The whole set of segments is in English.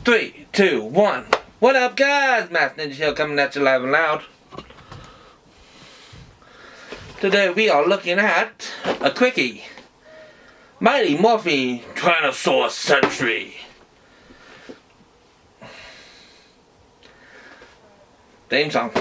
3, 2, 1. What up, guys? Master Ninja here coming at you live and loud. Today we are looking at a quickie. Mighty Morphin Tyrannosaurus Sentry. Theme song.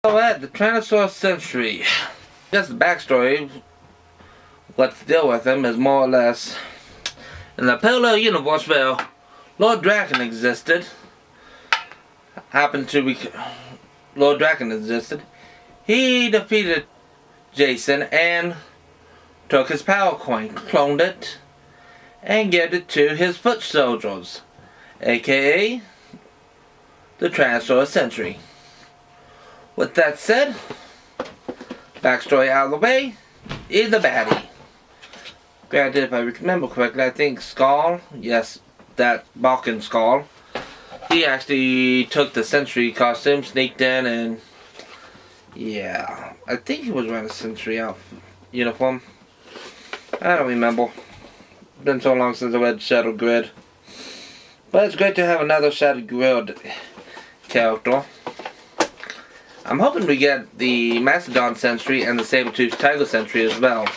Alright, the Tyrannosaurus Sentry. Just the backstory. What's the deal with him is more or less in the parallel universe where Lord Draken existed. Lord Draken existed. He defeated Jason and took his power coin, cloned it, and gave it to his foot soldiers, aka the Tyrannosaurus Sentry. With that said, backstory out of the way, is a baddie. Granted, if I remember correctly, I think Skull, yes, that Balkan Skull, he actually took the Sentry costume, sneaked in, and yeah, I think he was wearing a Sentry uniform. I don't remember. It's been so long since I read Shadow Grid. But it's great to have another Shadow Grid character. I'm hoping we get the Mastodon Sentry and the Saber-toothed Tiger Sentry as well.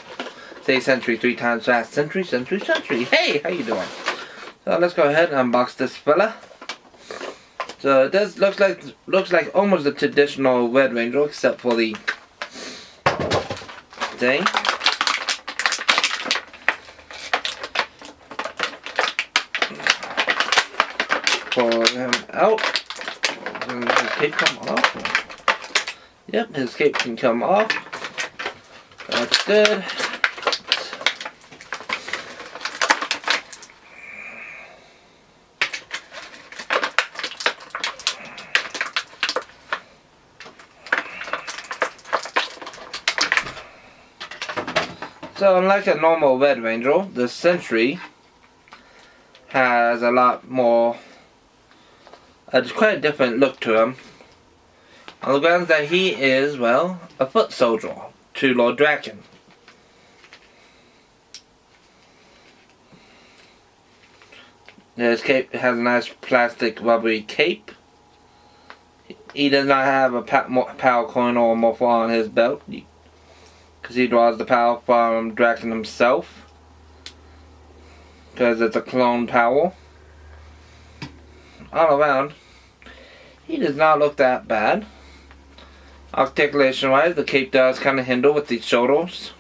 Say Sentry 3 times fast. Sentry, Sentry, Sentry. Hey, how you doing? So let's go ahead and unbox this fella. So it does looks like almost a traditional Red Ranger, except for the thing. Pull him out. And his cape come off. Yep, his cape can come off. That's good. So unlike a normal Red Ranger, the Sentry has a lot more, it's quite a different look to him. On the grounds that he is, well, a foot soldier to Lord Draken. His cape has a nice plastic rubbery cape. He does not have a power coin or morph on his belt, because he draws the power from Draken himself, because it's a clone power. All around, he does not look that bad. Articulation wise, the cape does kind of hinder with the shoulders.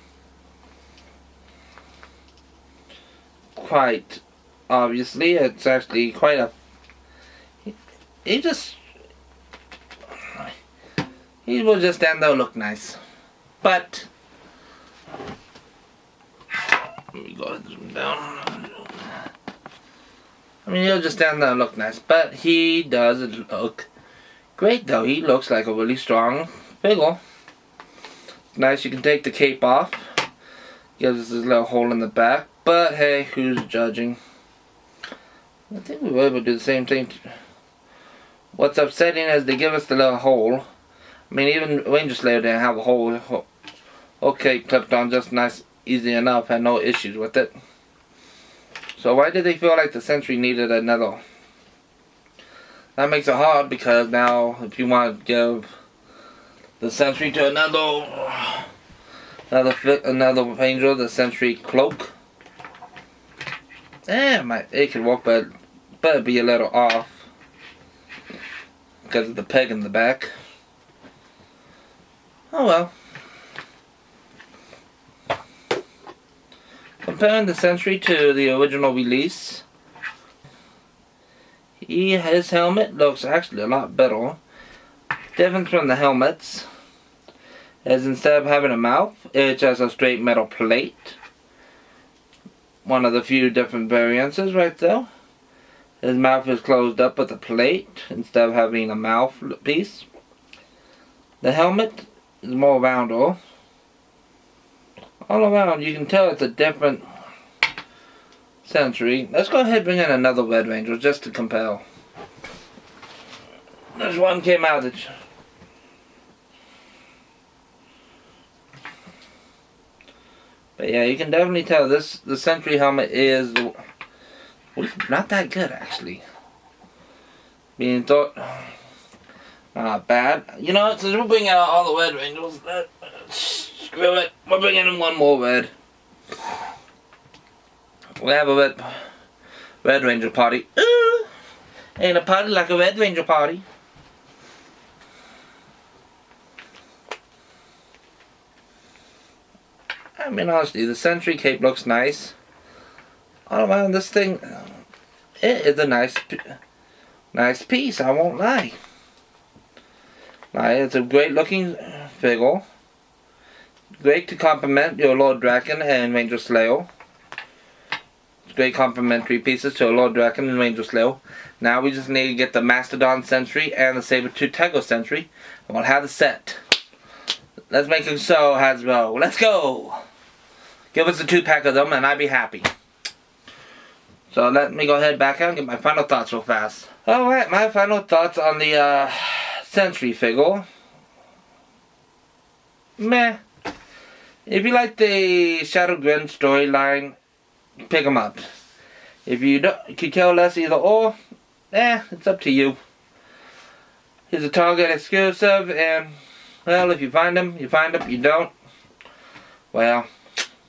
Quite obviously, it's actually quite a. He will just stand there, look nice. But let me go ahead and zoom down. I mean, he'll just stand there and look nice, but he does look great though. He looks like a really strong figure. Nice, you can take the cape off. Gives us this little hole in the back. But hey, who's judging? I think we were able to do the same thing. What's upsetting is they give us the little hole. I mean, even Ranger Slayer didn't have a hole. Okay, clipped on just nice, easy enough. Had no issues with it. So why did they feel like the Sentry needed another? That makes it hard, because now if you want to give the Sentry to another Ranger, the Sentry cloak, it could work, but better be a little off because of the peg in the back. Oh well. Comparing the Sentry to the original release, his helmet looks actually a lot better. Difference from the helmets is instead of having a mouth, it's just a straight metal plate. One of the few different variances right there. His mouth is closed up with a plate instead of having a mouth piece. The helmet is more rounder. all around you can tell it's a different Sentry. Let's go ahead and bring in another Red Ranger just to compare. There's one came out that's... But yeah, you can definitely tell the Sentry helmet is not that good actually. Being thought not bad. You know what, since we're bringing out all the Red Rangers, screw it, we're bringing in one more red. We have a Red Ranger party. Ooh! Ain't a party like a Red Ranger party. I mean, honestly, the Sentry cape looks nice. All around this thing, it is a nice piece, I won't lie. It's a great looking figure. Great to complement your Lord Draken and Ranger Slayer. It's great complementary pieces to Lord Draken and Ranger Slayer. Now we just need to get the Mastodon Sentry and the Saber-Tooth Tiger Sentry, and we'll have the set. Let's make it so, Hasbro. Let's go! Give us a 2-pack of them and I'd be happy. So let me go ahead back out and get my final thoughts real fast. Alright, my final thoughts on the Sentry figure. Meh. If you like the Shadow Grin storyline, pick them up. If you don't, could care less either or, it's up to you. He's a Target exclusive, and well, if you find him, you find him. You don't, well,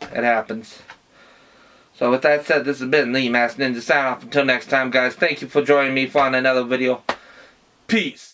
it happens. So with that said, this has been the Masked Ninja sign off. Until next time, guys, thank you for joining me for another video. Peace.